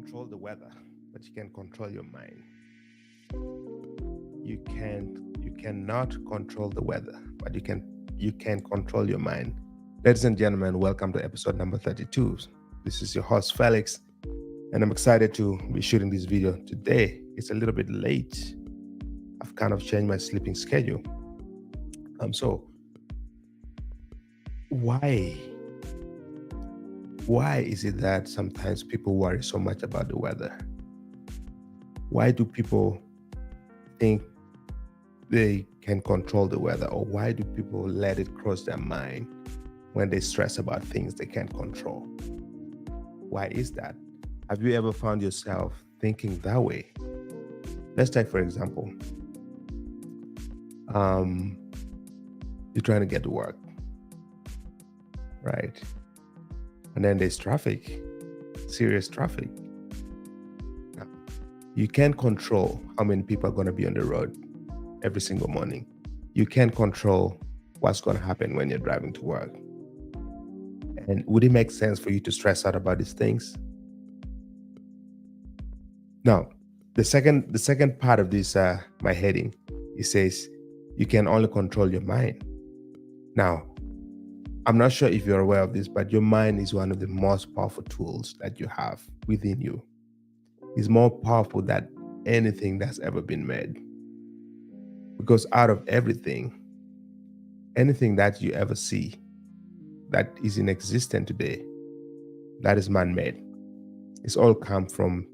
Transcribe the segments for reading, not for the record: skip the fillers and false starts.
control the weather, but you can control your mind. You cannot control the weather, but you can control your mind. Ladies and gentlemen, welcome to episode number 32. This is your host Felix, and I'm excited to be shooting this video today. It's a little bit late. I've kind of changed my sleeping schedule. So why why is it that sometimes people worry so much about the weather? Why do people think they can control the weather, or why do people let it cross their mind when they stress about things they can't control? Why is that? Have you ever found yourself thinking that way? Let's take, for example, um, you're trying to get to work, right? And then there's traffic, serious traffic. Now, you can't control how many people are going to be on the road every single morning. You can't control what's going to happen when you're driving to work. And would it make sense for you to stress out about these things? Now, the second part of this my heading, it says you can only control your mind. Now, I'm not sure if you're aware of this, but your mind is one of the most powerful tools that you have within you. It's more powerful than anything that's ever been made. Because out of everything, anything that you ever see that is in existence today, that is man-made. It's all come from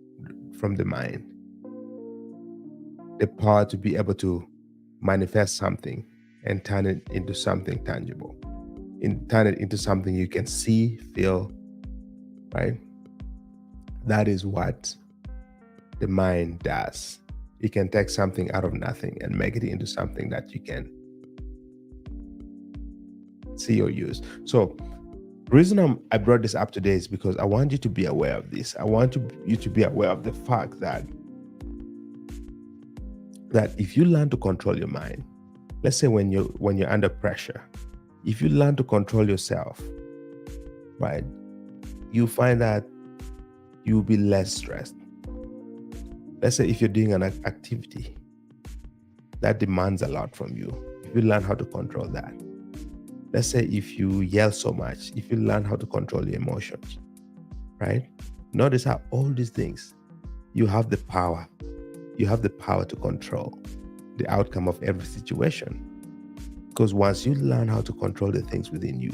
the mind. The power to be able to manifest something and turn it into something tangible, and turn it into something you can see, feel, right? That is what the mind does. It can take something out of nothing and make it into something that you can see or use. So the reason I brought this up today is because I want you to be aware of this. I want you to be aware of the fact that if you learn to control your mind, let's say when you're under pressure, if you learn to control yourself, right, you find that you'll be less stressed. Let's say if you're doing an activity that demands a lot from you, if you learn how to control that. Let's say if you yell so much, if you learn how to control your emotions, right? Notice how all these things, you have the power. You have the power to control the outcome of every situation. Because once you learn how to control the things within you,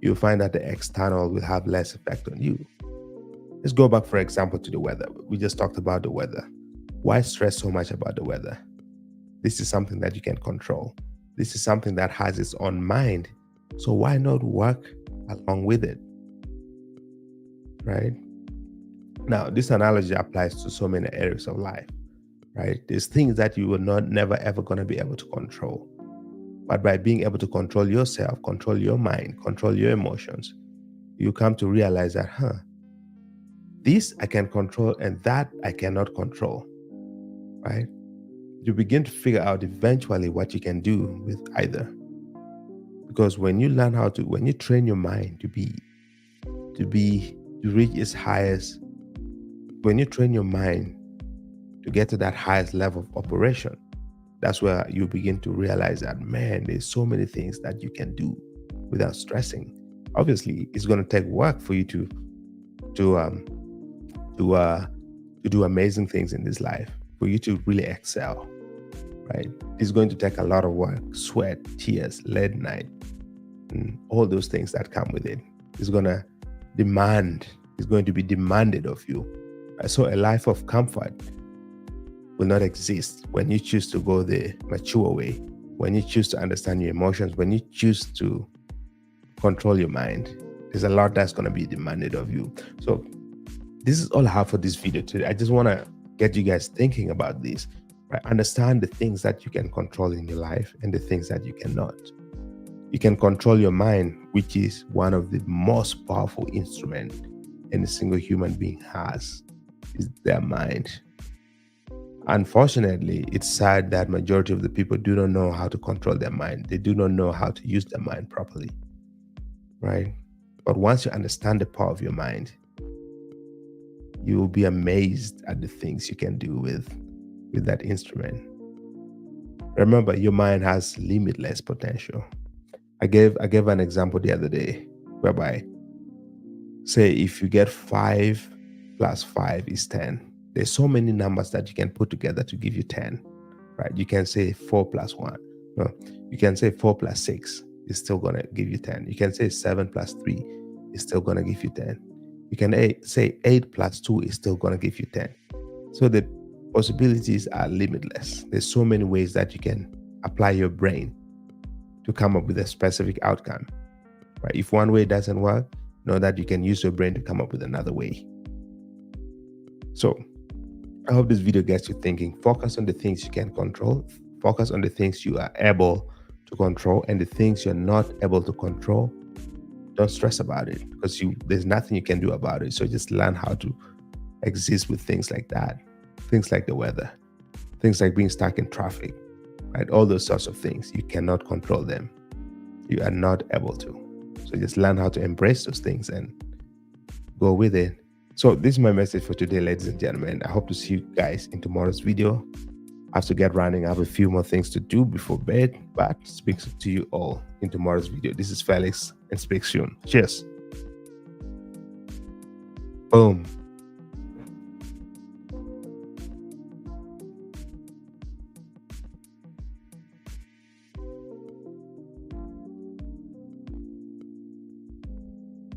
you'll find that the external will have less effect on you. Let's go back, for example, to the weather. We just talked about the weather. Why stress so much about the weather? This is something that you can control. This is something that has its own mind. So why not work along with it? Right? Now, this analogy applies to so many areas of life, right? There's things that you are never ever going to be able to control. But by being able to control yourself, control your mind, control your emotions, you come to realize that, this I can control and that I cannot control, right? You begin to figure out eventually what you can do with either. Because when you train your mind to reach its highest, when you train your mind to get to that highest level of operation, that's where you begin to realize that, man, there's so many things that you can do without stressing. Obviously, it's going to take work for you to do amazing things in this life, for you to really excel, right? It's going to take a lot of work, sweat, tears, late night, and all those things that come with it. It's going to be demanded of you. So a life of comfort will not exist when you choose to go the mature way, when you choose to understand your emotions, when you choose to control your mind. There's a lot that's going to be demanded of you. So this is all I have for this video today. I just want to get you guys thinking about this, right? Understand the things that you can control in your life and the things that you cannot. You can control your mind, which is one of the most powerful instruments any single human being has, is their mind. Unfortunately, it's sad that majority of the people do not know how to control their mind. They do not know how to use their mind properly, right? But once you understand the power of your mind, You will be amazed at the things you can do with that instrument. Remember, your mind has limitless potential. I gave an example the other day whereby, say, if you get 5 plus 5 is 10, there's so many numbers that you can put together to give you 10, right? You can say 4 plus 1. No, you can say 4 plus 6 is still going to give you 10. You can say 7 plus 3 is still going to give you 10. You can say 8 plus 2 is still going to give you 10. So the possibilities are limitless. There's so many ways that you can apply your brain to come up with a specific outcome, right? If one way doesn't work, know that you can use your brain to come up with another way. So I hope this video gets you thinking. Focus on the things you can control. Focus on the things you are able to control, and the things you're not able to control, don't stress about it, because there's nothing you can do about it. So just learn how to exist with things like that. Things like the weather, things like being stuck in traffic, right? All those sorts of things, you cannot control them. You are not able to. So just learn how to embrace those things and go with it. So this is my message for today, ladies and gentlemen. I hope to see you guys in tomorrow's video. I have to get running. I have a few more things to do before bed, but speak to you all in tomorrow's video. This is Felix, and speak soon. Cheers. Boom.